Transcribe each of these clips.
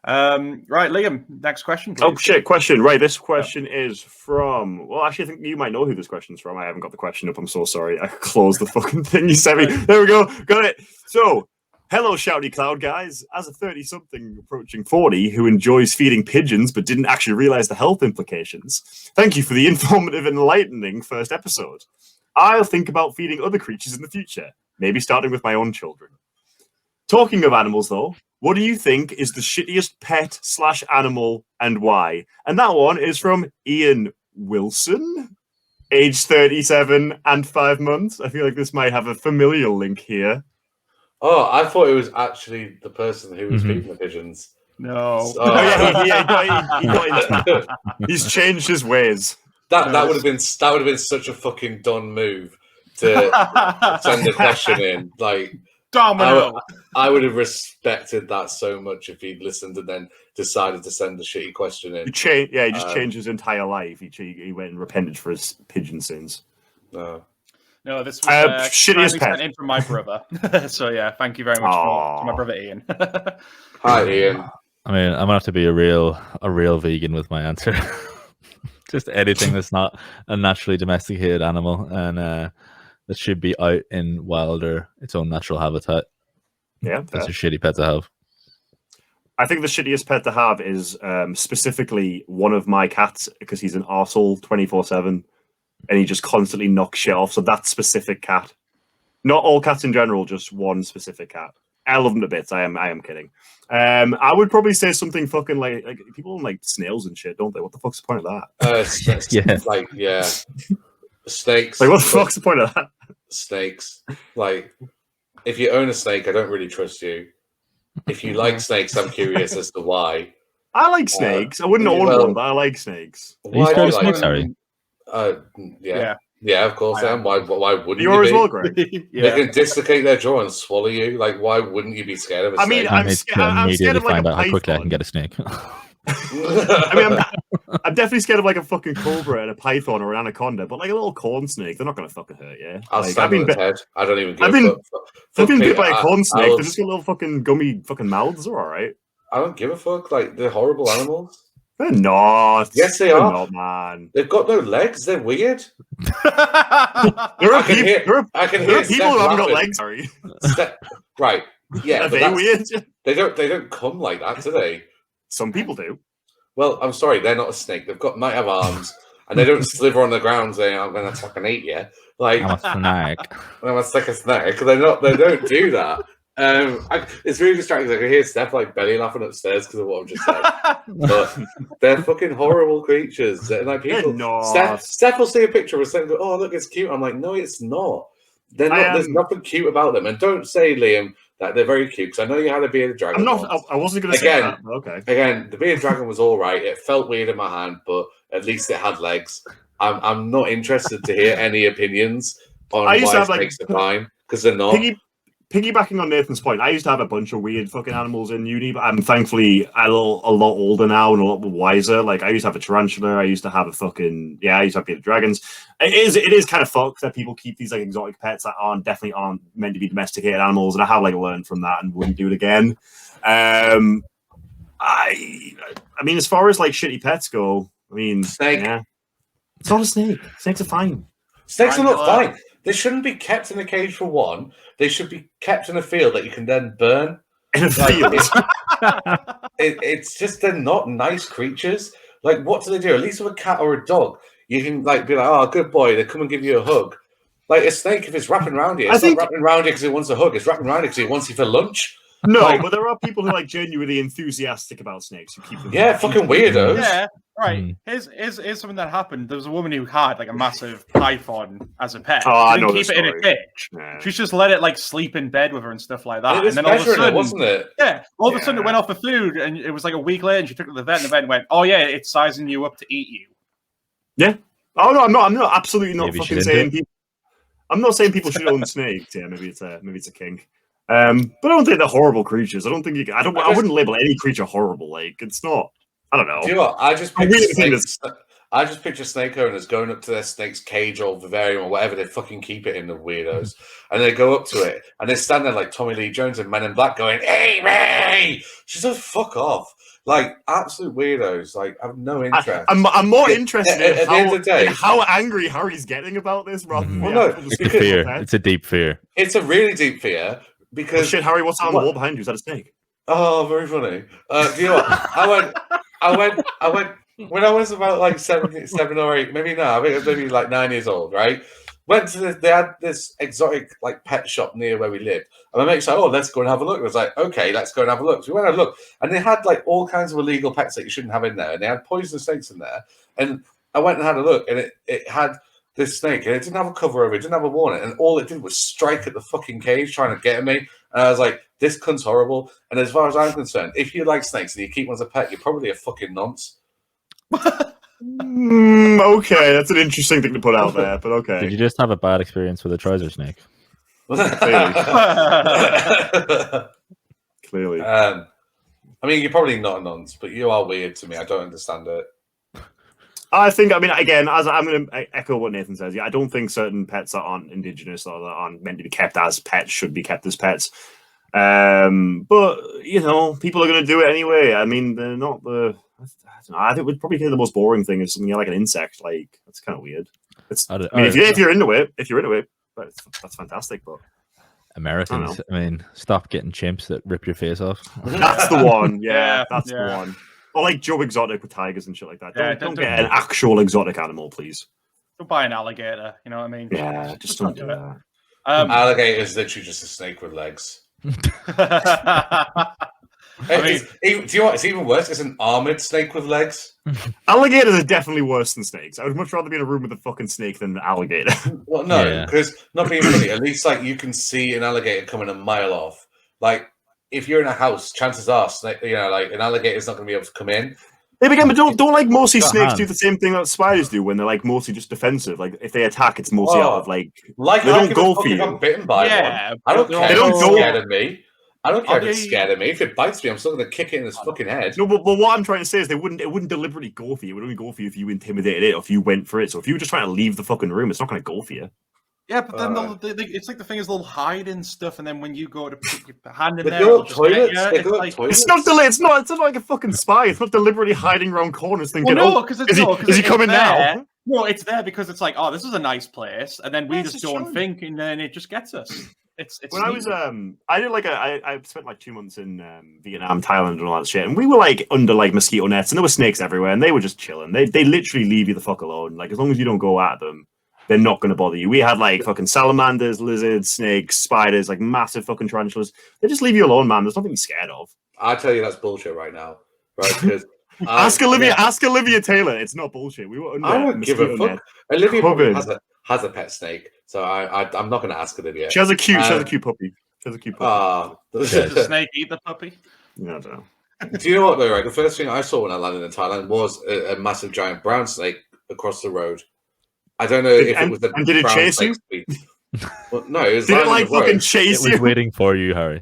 Right, Liam, next question, please. Oh, shit, question. Right, this question is from... Well, actually, I think you might know who this question's from. I haven't got the question up. I'm so sorry. I closed the fucking thing you sent me. There we go. Got it. So, hello, shouty cloud guys. As a 30-something approaching 40 who enjoys feeding pigeons but didn't actually realize the health implications, thank you for the informative and enlightening first episode. I'll think about feeding other creatures in the future, maybe starting with my own children. Talking of animals, though, what do you think is the shittiest pet / animal and why? And that one is from Ian Wilson, age 37 and 5 months. I feel like this might have a familial link here. Oh, I thought it was actually the person who was feeding the pigeons. No. So, He's changed his ways. That would have been such a fucking Don move to send a question in. Like, Domino. I would have respected that so much if he'd listened and then decided to send a shitty question in. He just changed his entire life. He went and repented for his pigeon sins. No, this was shittiest pet sent in from my brother. So yeah, thank you very much to my brother Ian. Hi, Ian. I mean, I'm gonna have to be a real vegan with my answer. Just anything that's not a naturally domesticated animal and that should be out in wild or its own natural habitat. Yeah, that's a shitty pet to have. I think the shittiest pet to have is specifically one of my cats because he's an arsehole 24/7 and he just constantly knocks shit off. So that specific cat, not all cats in general, just one specific cat. I love them to bits. I am kidding. I would probably say something fucking like people like snails and shit, don't they? What the fuck's the point of that? Snakes. Like, what the fuck's the point of that? Snakes. Like, if you own a snake, I don't really trust you. If you like snakes, I'm curious as to why. I like snakes. I wouldn't own one, but I like snakes. Why do you like snakes, Harry? Yeah, of course I am. Why wouldn't you You're be? as well, Greg. They can dislocate their jaw and swallow you. Like, why wouldn't you be scared of a snake? I'm scared of like find a out how quickly I python. can get a snake. I'm definitely scared of like a fucking cobra and a python or an anaconda, but like a little corn snake, they're not going to fucking hurt you. I'll stand on its head. I don't even give I've been bit by a corn snake. They're just got little fucking gummy fucking mouths. They're all right. I don't give a fuck. Like, they're horrible animals. They're not. Yes, they are. Not, man. They've got no legs. They're weird. There are people who haven't got legs. Sorry. Right. Yeah. Are they weird? They don't come like that, do they? Some people do. Well, I'm sorry, they're not a snake. Might have arms, and they don't slither on the ground saying, "I'm going to fucking eat you." Like I'm a snake. I'm a snake. They don't do that. It's really distracting. I can hear Steph like belly laughing upstairs because of what I've just said. But they're fucking horrible creatures. They're like people. Steph will see a picture of us and go, "Oh, look, it's cute." I'm like, "No, it's not. They're not. There's nothing cute about them." And don't say, Liam, that they're very cute because I know you had a bearded dragon. I'm not. I wasn't going to say that. Okay. Again, the bearded dragon was all right. It felt weird in my hand, but at least it had legs. I'm not interested to hear any opinions on why snakes are fine because they're not. Piggybacking on Nathan's point, I used to have a bunch of weird fucking animals in uni, but I'm thankfully a lot older now and a lot wiser. Like, I used to have a tarantula. I used to have I used to have bearded dragons. It is kind of fucked that people keep these like exotic pets that definitely aren't meant to be domesticated animals, and I have like learned from that and wouldn't do it again. I mean, as far as like shitty pets go, I mean, snake. Yeah, it's not a snake. Snakes are fine. Snakes are not fine. They shouldn't be kept in a cage for one. They should be kept in a field that you can then burn. In a field? It's just they're not nice creatures. Like, what do they do? At least with a cat or a dog, you can like be like, "Oh, good boy." They come and give you a hug. Like a snake, if it's wrapping around you, it's not wrapping around you because it wants a hug. It's wrapping around you because it wants you for lunch. No, but there are people who are like genuinely enthusiastic about snakes who keep them. Yeah, fucking weirdos. Yeah, right. Here's something that happened. There was a woman who had like a massive python as a pet. Oh, I know keep it in a cage. Yeah. She's just let it like sleep in bed with her and stuff like that. It was and then all of a sudden, wasn't it? Yeah, all of a sudden it went off the food, and it was like a week later, and she took it to the vet, and the vet went, "Oh yeah, it's sizing you up to eat you." Yeah. Oh no, I'm not absolutely not Maybe fucking saying people. I'm not saying people should own snakes. Yeah, maybe it's a kink. But I don't think they're horrible creatures. I don't think you can. I wouldn't label any creature horrible. Like, it's not. I don't know. Do you know what? I just I just picture snake owners going up to their snake's cage or vivarium or whatever they fucking keep it in, the weirdos. And they go up to it and they stand there like Tommy Lee Jones and Men in Black going, Amy! She says, fuck off. Like, absolute weirdos. Like, I have no interest. I'm more interested at the end of the day, in how angry Harry's getting about this rather than it's a fear. It's a deep fear. It's a really deep fear because... Oh, shit, Harry, what's on the wall behind you? Is that a snake? Oh, very funny. Do you know what? I went when I was about like 7 or 8, maybe no, I think I was maybe like 9 years old, right? Went to they had this exotic like pet shop near where we lived. And my mate said, oh, let's go and have a look. I was like, okay, let's go and have a look. So we went and had a look. And they had like all kinds of illegal pets that you shouldn't have in there. And they had poisonous snakes in there. And I went and had a look and it had this snake and it didn't have a cover over it, didn't have a warning. And all it did was strike at the fucking cage trying to get at me. And I was like, this cunt's horrible. And as far as I'm concerned, if you like snakes and you keep one as a pet, you're probably a fucking nonce. Okay, that's an interesting thing to put out there, but okay. Did you just have a bad experience with a trouser snake? Clearly. I mean, you're probably not a nonce, but you are weird to me. I don't understand it. I mean, again, as I'm going to echo what Nathan says, yeah, I don't think certain pets that aren't indigenous or that aren't meant to be kept as pets should be kept as pets. But, you know, people are going to do it anyway. I mean, they're not the... I think probably the most boring thing is something like an insect. Like, that's kind of weird. If you're into it, that's fantastic. But Americans, I mean, stop getting chimps that rip your face off. That's the one. Yeah, that's the one. Or like Joe Exotic with tigers and shit like that. Don't get an actual exotic animal, please. Don't buy an alligator. You know what I mean? Yeah, just don't do that. Alligator is literally just a snake with legs. I mean, do you know what? It's even worse. It's an armored snake with legs. Alligators are definitely worse than snakes. I would much rather be in a room with a fucking snake than an alligator. Well, no, because not being funny, at least like you can see an alligator coming a mile off. Like if you're in a house, chances are, like an alligator's not going to be able to come in. Yeah, again, but don't like mostly snakes do the same thing that spiders do when they're like mostly just defensive. Like if they attack, it's mostly out of like they don't go for you. I'm bitten by one. I don't care. They don't go scared of me. I don't care if it's scared of me. If it bites me, I'm still going to kick it in its fucking head. No, but what I'm trying to say is it wouldn't deliberately go for you. It would only go for you if you intimidated it or if you went for it. So if you were just trying to leave the fucking room, it's not going to go for you. Yeah, but then it's like the thing is they'll hide in stuff, and then when you go to put your hand in there, it's not like a fucking spy. It's not deliberately hiding around corners thinking, is he coming now? No, it's there because it's like, oh, this is a nice place, and then we just don't think, and then it just gets us. It's when I was I spent like 2 months in Vietnam, Thailand, and all that shit, and we were like under like mosquito nets, and there were snakes everywhere, and they were just chilling. They literally leave you the fuck alone. Like as long as you don't go at them, they're not going to bother you. We had like fucking salamanders, lizards, snakes, spiders, like massive fucking tarantulas. They just leave you alone, man. There's nothing to be scared of. I tell you, that's bullshit right now, right? Because ask Olivia Taylor. It's not bullshit. We were under. I don't give a fuck. Olivia probably has a pet snake. So I'm not going to ask Olivia. She has a cute puppy. Does the snake eat the puppy? No, I don't know. Do you know what though? Right, the first thing I saw when I landed in Thailand was a massive giant brown snake across the road. I don't know if it was the. And did it chase you? Well, no, it was. Did it like fucking chase you? It was waiting for you, Harry.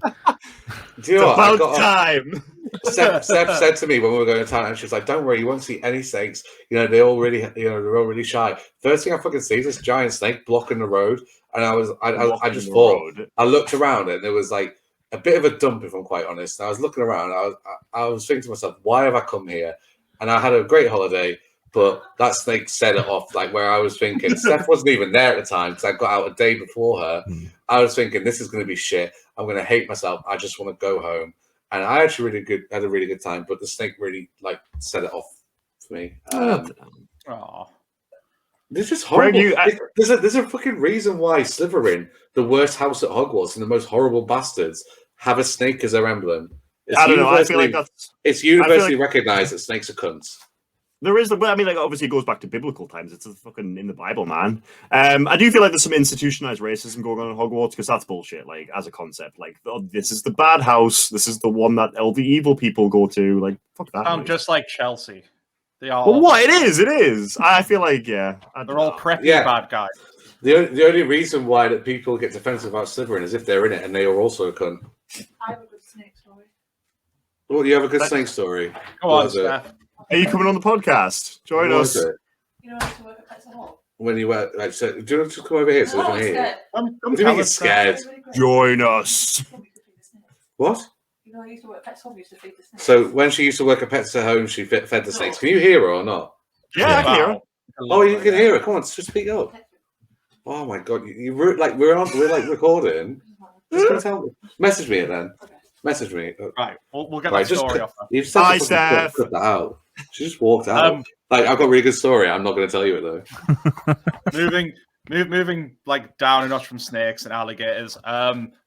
Do you know what? About time. Steph said to me when we were going to Thailand, she was like, "Don't worry, you won't see any snakes. They're all really shy." First thing I fucking see is this giant snake blocking the road, and I just thought. I looked around and there was like a bit of a dump, if I'm quite honest. And I was looking around. I was thinking to myself, "Why have I come here?" And I had a great holiday, but that snake set it off. Like where I was thinking, Steph wasn't even there at the time because I got out a day before her. I was thinking, "This is going to be shit. I'm going to hate myself. I just want to go home." And I actually had a really good time, but the snake really like set it off for me. This is horrible. There's a fucking reason why Slytherin, the worst house at Hogwarts and the most horrible bastards, have a snake as their emblem. I don't know. I feel like it's universally recognized that snakes are cunts. There is, but I mean, like obviously it goes back to biblical times. It's fucking in the Bible, man. I do feel like there's some institutionalized racism going on in Hogwarts because that's bullshit. Like as a concept, like this is the bad house. This is the one that all the evil people go to. Like fuck that. Sound just like Chelsea. They are. Well, what it is. I feel like they're all preppy bad guys. The only reason why that people get defensive about Slytherin is if they're in it and they are also a cunt. I have a good snake story. Well, you have a good snake story. Go on, Steph. Are you coming on the podcast? Join us. You know, I used to work at Pets at Home. When you were like, so, do you want to just come over here so we No, can I'm hear you? scared. What do you mean you're scared? Join us. What? You know, I used to work at Pets at Home. Used to feed the snakes. So when she used to work at Pets at Home, she fed the snakes. Can you hear her or not? Yeah, I can hear her. Oh, you can hear her. Come on, just speak up. Oh my god, we're like recording. Just gonna tell me. Message me then. Okay. Message me. Right, we'll get that story off. You've said Hi, to Steph. cut that out. She just walked out. Like I've got a really good story. I'm not going to tell you it though. Moving like down a notch from snakes and alligators.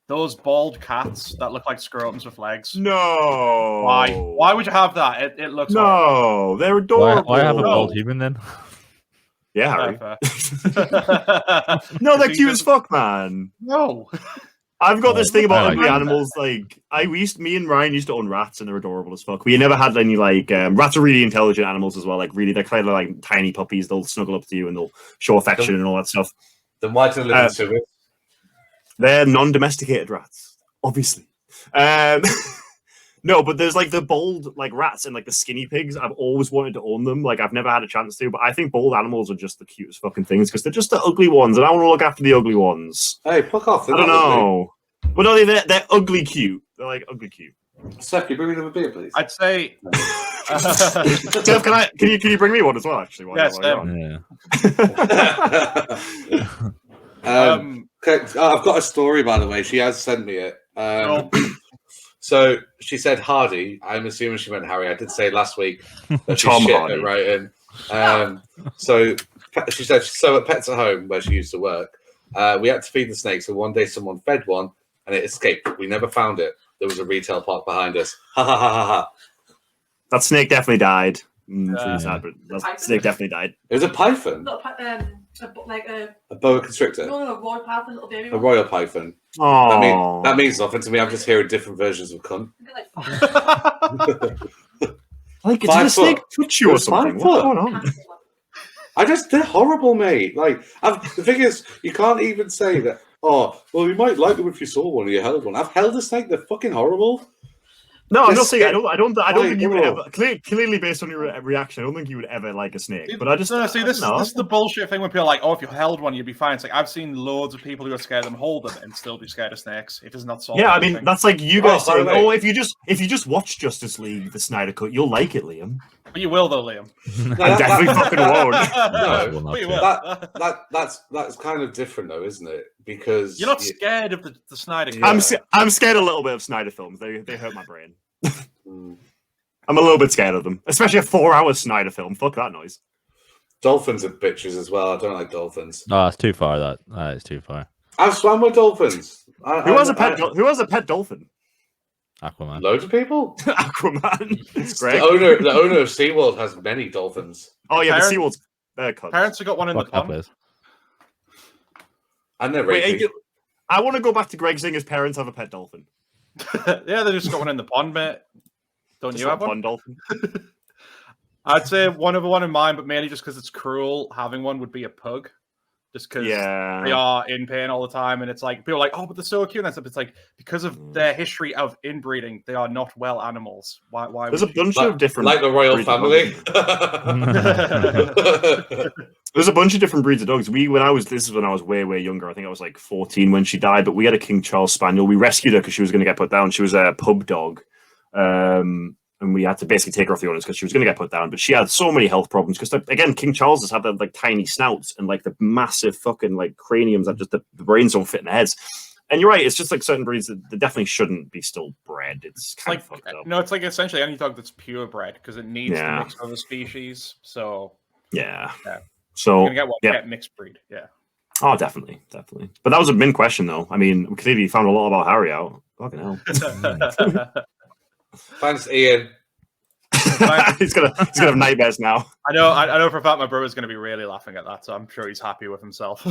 Those bald cats that look like scrotums with legs. No. Why? Why would you have that? It looks No, horrible. they're adorable. Why have a bald human then? Yeah, Harry. Fair. No, they're cute as fuck, man. No. I've got this thing about like ugly that. animals. Like, me and Ryan used to own rats, and they're adorable as fuck. We never had any like rats are really intelligent animals as well. Like, really, they're kind of like tiny puppies. They'll snuggle up to you and they'll show affection and all that stuff. Then why do they live in sewers? They're non-domesticated rats, obviously. No, but there's like the bold like rats and like the skinny pigs. I've always wanted to own them. Like I've never had a chance to, but I think bold animals are just the cutest fucking things because they're just the ugly ones, and I want to look after the ugly ones. Hey, fuck off. I don't know. But no, they're ugly cute. They're like ugly cute. Seth, can you bring me another beer, please? I'd say. Jeff, can you bring me one as well? Actually, Yes, while you're on? Yeah. Okay, I've got a story, by the way. She has sent me it. So she said Hardy. I'm assuming she meant Harry. I did say last week that she's Tom shit Hardy. at writing. So she said, so at Pets at Home, where she used to work, we had to feed the snakes. And one day someone fed one and it escaped. We never found it. There was a retail park behind us. Ha ha ha ha ha. That snake definitely died. It's really sad, but that snake definitely died. It was a python. Not A boa constrictor. no, a royal python, little baby. A royal python. Oh, That means nothing to me. I'm just hearing different versions of cunt. like did 5 a snake foot. touch you or It's 5 something? foot. What's going on? They're horrible, mate. Like, the thing is, you can't even say that. Oh, well, you might like them if you saw one or you held one. I've held a snake. They're fucking horrible. No, I'm This not saying I don't snake- think you would bro. ever. Clearly, based on your reaction, I don't think you would ever like a snake. But I just No, see, this I don't is the bullshit thing when people are like, oh, if you held one, you'd be fine. It's like I've seen loads of people who are scared of them hold them and still be scared of snakes. It does not solve. Yeah, I mean anything. that's like you guys by the saying, way- "Oh, if you just watch Justice League, the Snyder Cut, you'll like it, Liam." But you will though, Liam. I definitely fucking won't. No, But you will. that's kind of different, though, isn't it? Because You're not scared of the Snyder Cut. Yeah. I'm scared a little bit of Snyder films. They hurt my brain. Mm. I'm a little bit scared of them, especially a 4-hour Snyder film. Fuck that noise. Dolphins are bitches as well. I don't like dolphins. No, it's too far. That is too far. I've swam with dolphins. Who has a pet dolphin? Aquaman. Loads of people. Aquaman. The Greg. owner of SeaWorld has many dolphins. Oh yeah, Parents- the SeaWorld's cunts. Parents have got one in the Fuck that pond. place. And they're Wait, rapey. I want to go back to Greg saying his parents have a pet dolphin. Yeah, they just got one in the pond, mate. Don't Just you a have one? pond dolphin. I'd say one in mine, but mainly just because it's cruel. Having one would be a pug, just because Yeah. they are in pain all the time, and it's like people are like, oh, but they're so cute and stuff. It's like because of their history of inbreeding, they are not well animals. Why? There's a would you- bunch of different Like the royal breeds of family. dogs. There's a bunch of different breeds of dogs. This is when I was way younger. I think I was like 14 when she died. But we had a King Charles Spaniel. We rescued her because she was going to get put down. She was a pub dog, and we had to basically take her off the owners because she was going to get put down. But she had so many health problems because again, King Charleses had the like tiny snouts and like the massive fucking like craniums that just the brains don't fit in their heads. And you're right. It's just like certain breeds that they definitely shouldn't be still bred. It's kind of fucked up. No, it's like essentially any dog that's purebred because it needs Yeah. to mix with other species. So Yeah. Yeah. So you're gonna get one, yeah. get mixed breed. Yeah. Oh, definitely. But that was a min question, though. I mean, we clearly found a lot about Harry out. Fucking hell. Thanks, Ian. he's gonna have nightmares now. I know for a fact my brother's going to be really laughing at that, so I'm sure he's happy with himself.